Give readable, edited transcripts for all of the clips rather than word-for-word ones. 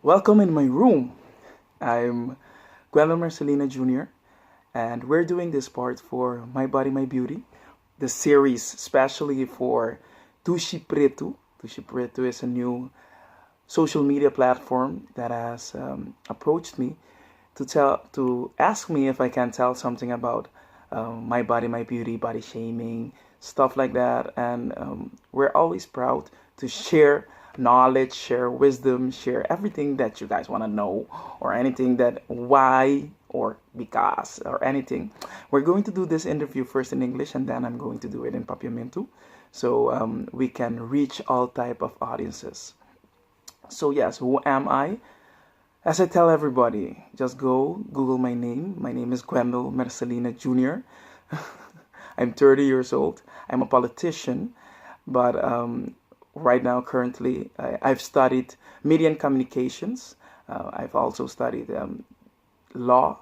Welcome in my room. I'm Gwendolyn Marcelina Jr. and we're doing this part for My Body, My Beauty, the series especially for Dushi Pretu. Dushi Pretu is a new social media platform that has approached me to ask me if I can tell something about my body, my beauty, body shaming, stuff like that. And we're always proud to share knowledge, share wisdom, share everything that you guys want to know, or anything that why or because or anything. We're going to do this interview first in English, and then I'm going to do it in Papiamento, so we can reach all type of audiences. So yes, who am I? As I tell everybody, just go Google my name. My name is Gwendol Marcelina Jr. I'm 30 years old. I'm a politician, but right now, currently, I've studied media and communications. I've also studied law,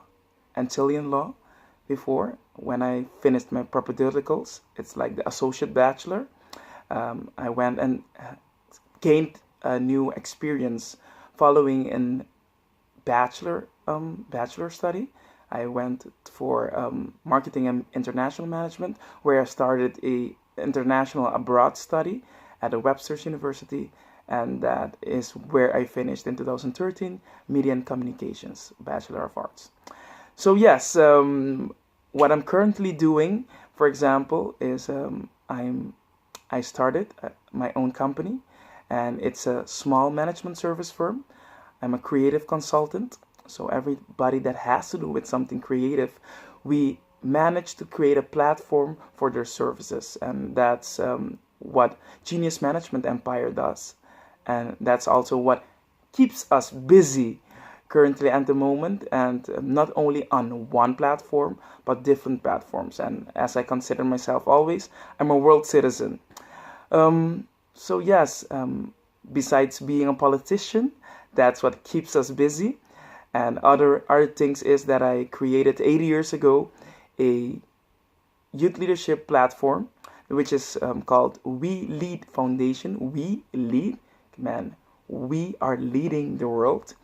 Antillean law, before. When I finished my propaedeuticals, it's like the associate bachelor. I went and gained a new experience following in bachelor study. I went for marketing and international management, where I started a international abroad study at the Webster's University, and that is where I finished in 2013, Media and Communications, Bachelor of Arts. So yes, what I'm currently doing, for example, is I started my own company, and it's a small management service firm. I'm a creative consultant, so everybody that has to do with something creative, we manage to create a platform for their services, and that's what Genius Management Empire does, and that's also what keeps us busy currently at the moment, and not only on one platform but different platforms. And as I consider myself always, I'm a world citizen. So yes, besides being a politician, that's what keeps us busy. And other things is that I created 80 years ago a youth leadership platform, which is called We Lead Foundation. We lead, man, we are leading the world.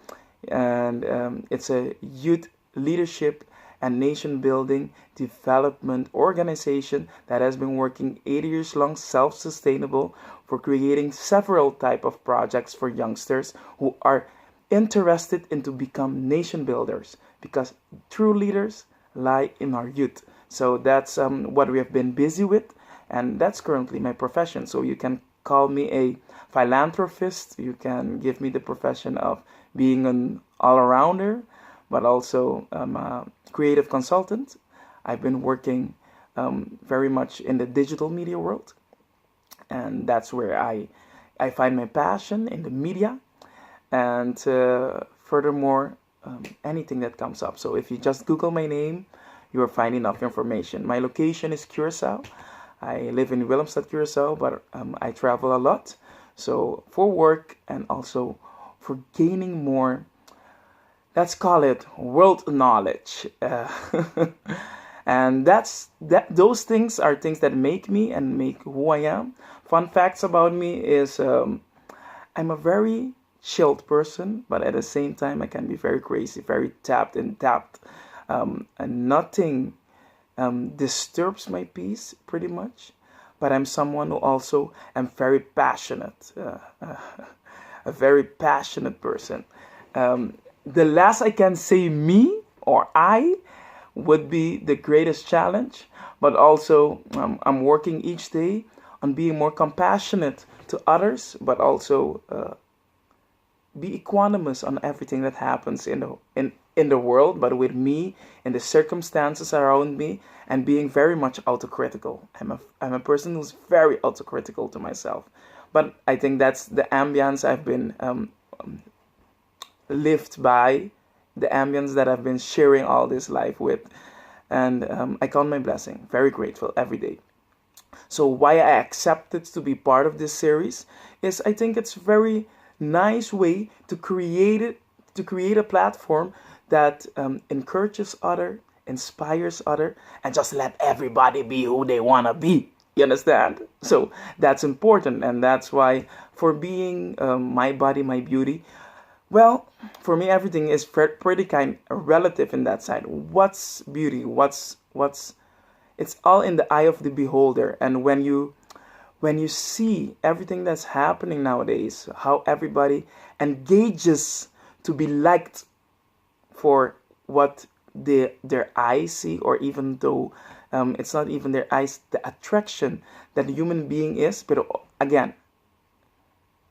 And it's a youth leadership and nation building development organization that has been working 80 years long, self-sustainable, for creating several type of projects for youngsters who are interested in to become nation builders, because true leaders lie in our youth. So that's what we have been busy with, and that's currently my profession. So you can call me a philanthropist, you can give me the profession of being an all-arounder, but also a creative consultant. I've been working very much in the digital media world, and that's where I find my passion in the media, and furthermore, anything that comes up. So if you just Google my name, you will find enough information. My location is Curacao. I live in Willemstad, Curacao, but I travel a lot. So for work and also for gaining more, let's call it world knowledge. And those things are things that make me and make who I am. Fun facts about me is I'm a very chilled person, but at the same time I can be very crazy, very tapped. And nothing disturbs my peace pretty much. But I'm someone who also am very passionate, a very passionate person. The last I can say me or I would be the greatest challenge, but also I'm working each day on being more compassionate to others, but also be equanimous on everything that happens in the world, but with me and the circumstances around me, and being very much autocritical. I'm a person who's very autocritical to myself, but I think that's the ambience I've been lived by, the ambience that I've been sharing all this life with, and I count my blessing. Very grateful every day. So why I accepted to be part of this series is I think it's very nice way to create a platform that encourages other, inspires other, and just let everybody be who they want to be. You understand? So that's important, and that's why for being My Body, My Beauty, Well, for me, everything is pretty kind of relative in that side. What's beauty? What's it's all in the eye of the beholder. And when you see everything that's happening nowadays, how everybody engages to be liked for what their eyes see, or even though it's not even their eyes, the attraction that the human being is. But again,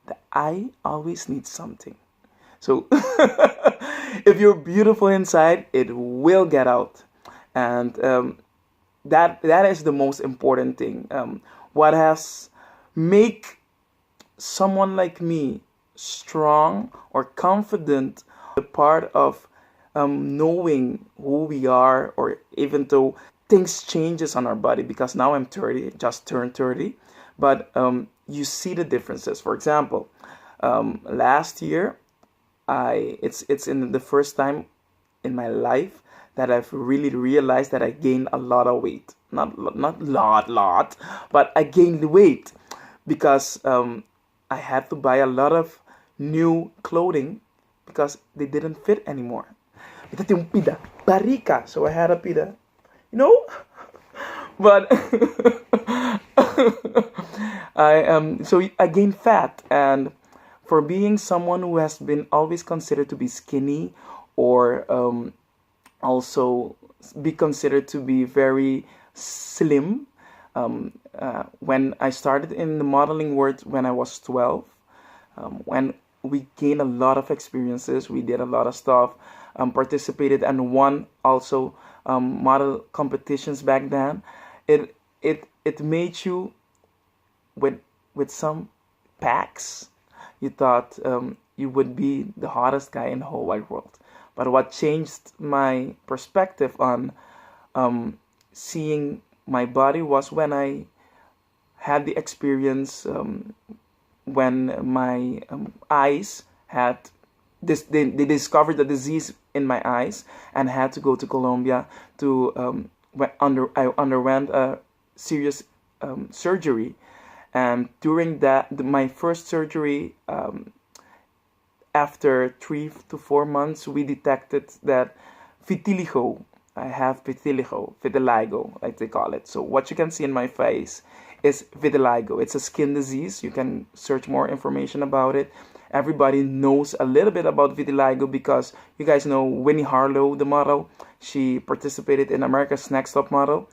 the eye always needs something. So if you're beautiful inside, it will get out, and that is the most important thing. What has make someone like me strong or confident, the part of knowing who we are, or even though things changes on our body, because now I'm 30, just turned 30, but you see the differences. For example, last year, it's in the first time in my life that I've really realized that I gained a lot of weight. Not lot, but I gained weight because I had to buy a lot of new clothing because they didn't fit anymore. Ito yung pida, barika. So I had a pida, you know. But I gained fat, and for being someone who has been always considered to be skinny, or also be considered to be very slim. When I started in the modeling world when I was 12, when we gained a lot of experiences, we did a lot of stuff, participated and won also model competitions back then. It made you with some packs. You thought you would be the hottest guy in the whole wide world. But what changed my perspective on seeing my body was when I had the experience when my eyes had this. They discovered the disease in my eyes and had to go to Colombia to I underwent a serious surgery. And during my first surgery, after 3 to 4 months, we detected that vitiligo. I have vitiligo, like they call it. So what you can see in my face is vitiligo. It's a skin disease. You can search more information about it. Everybody knows a little bit about vitiligo because you guys know Winnie Harlow, the model. She participated in America's Next Top Model.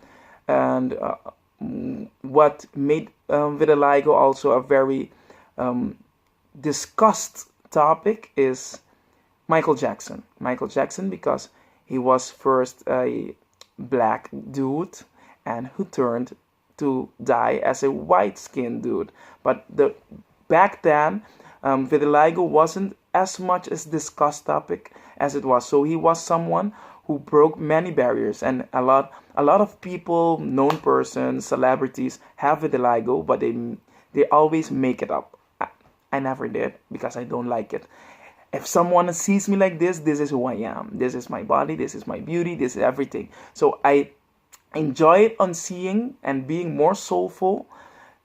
And what made vitiligo also a very discussed topic is Michael Jackson. Michael Jackson, because he was first a black dude and who turned to die as a white-skinned dude. But back then, vitiligo wasn't as much as discussed topic as it was. So he was someone who broke many barriers, and a lot of people, known persons, celebrities have vitiligo, but they always make it up. I never did because I don't like it. If someone sees me like this is who I am. This is my body, this is my beauty, this is everything. So I enjoy it on seeing and being more soulful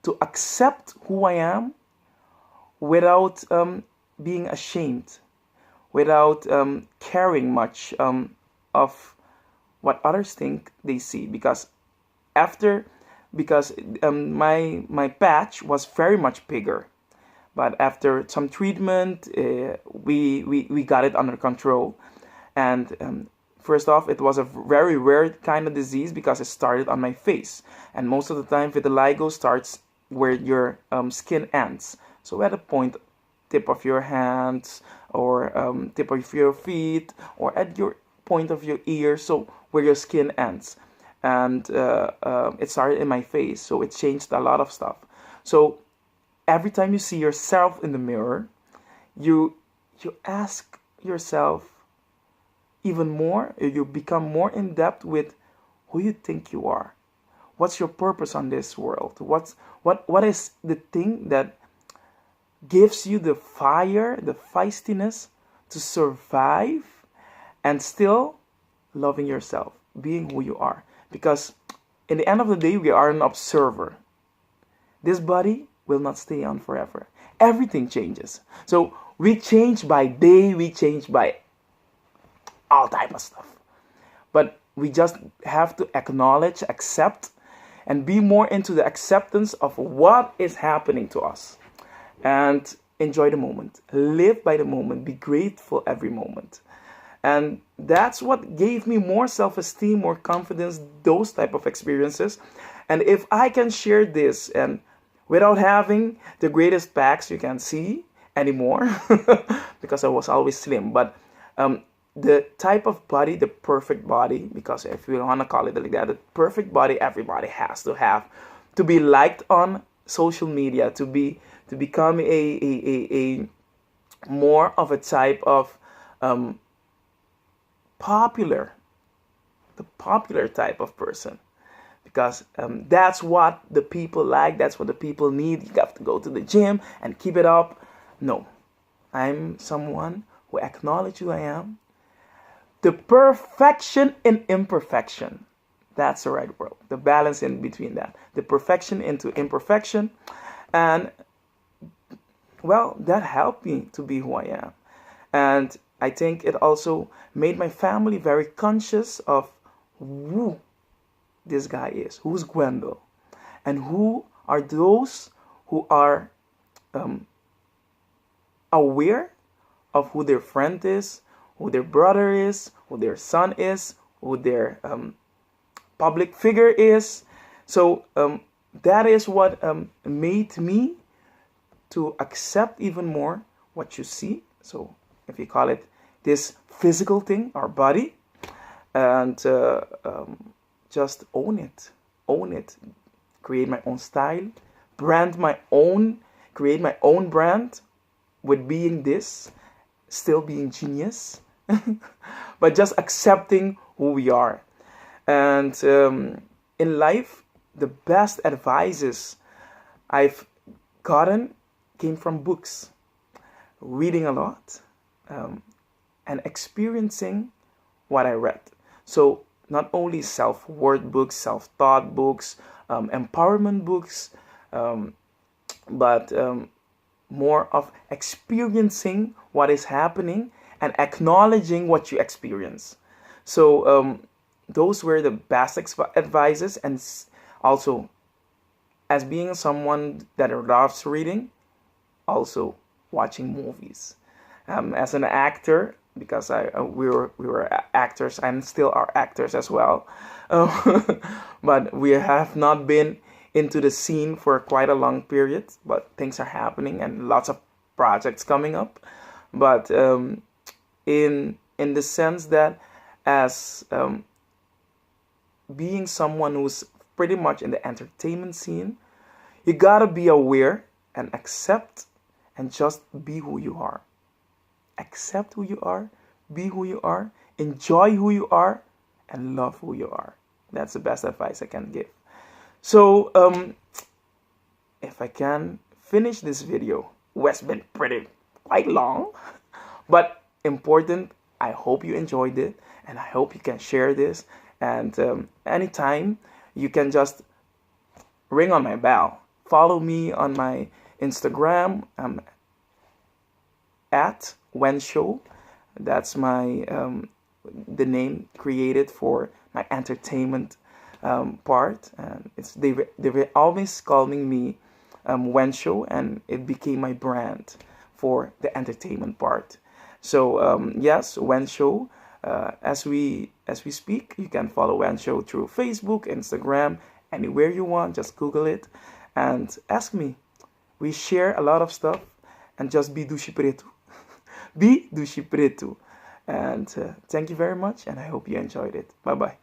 to accept who I am without being ashamed, without caring much of what others think they see. Because my patch was very much bigger. But after some treatment, we got it under control. And first off, it was a very rare kind of disease because it started on my face. And most of the time, vitiligo starts where your skin ends. So at the tip of your hands, or tip of your feet, or at your point of your ear, so where your skin ends. And it started in my face, so it changed a lot of stuff. So every time you see yourself in the mirror, you ask yourself even more, you become more in depth with who you think you are. What's your purpose on this world? What is the thing that gives you the fire, the feistiness to survive and still loving yourself, being who you are? Because in the end of the day, we are an observer. This body will not stay on forever. everything changes. So we change by day, we change by all type of stuff. But we just have to acknowledge, accept, and be more into the acceptance of what is happening to us. And enjoy the moment. Live by the moment. Be grateful every moment. And that's what gave me more self-esteem, more confidence, those type of experiences. And if I can share this and without having the greatest packs you can see anymore, because I was always slim, but the type of body, the perfect body, because if you want to call it like that, the perfect body everybody has to have to be liked on social media, to become a more of a type of popular type of person, because that's what the people like, that's what the people need. You have to go to the gym and keep it up. No, I'm someone who acknowledge who I am. The perfection in imperfection. That's the right word. The balance in between that. The perfection into imperfection. And, well, that helped me to be who I am. And I think it also made my family very conscious of who this guy is. Who's Gwendol? And who are those who are aware of who their friend is, who their brother is, who their son is, who their public figure is. So that is what made me to accept even more what you see. So if you call it this physical thing, our body, and just own it, create my own style, create my own brand with being this, still being genius, but just accepting who we are. And in life, the best advices I've gotten came from books, reading a lot, and experiencing what I read. So not only self-worth books, self-taught books, empowerment books, but more of experiencing what is happening and acknowledging what you experience. So those were the best advices. And also, as being someone that loves reading, also watching movies. As an actor, because we were actors and still are actors as well, but we have not been into the scene for quite a long period. But things are happening and lots of projects coming up. But in the sense that as being someone who's pretty much in the entertainment scene, you gotta be aware and accept and just be who you are. Accept who you are, be who you are, enjoy who you are, and love who you are. That's the best advice I can give. So, if I can finish this video, it's been quite long, but important. I hope you enjoyed it, and I hope you can share this. And anytime, you can just ring on my bell. Follow me on my Instagram. At Wenshow. That's my the name created for my entertainment part, and they were always calling me Wenshow, and it became my brand for the entertainment part. So yes, Wenshow. As we speak, you can follow Wenshow through Facebook, Instagram, anywhere you want. Just Google it and ask me. We share a lot of stuff, and just be Dushi Pretu. Be Dushi Pretu. And thank you very much, and I hope you enjoyed it. Bye-bye.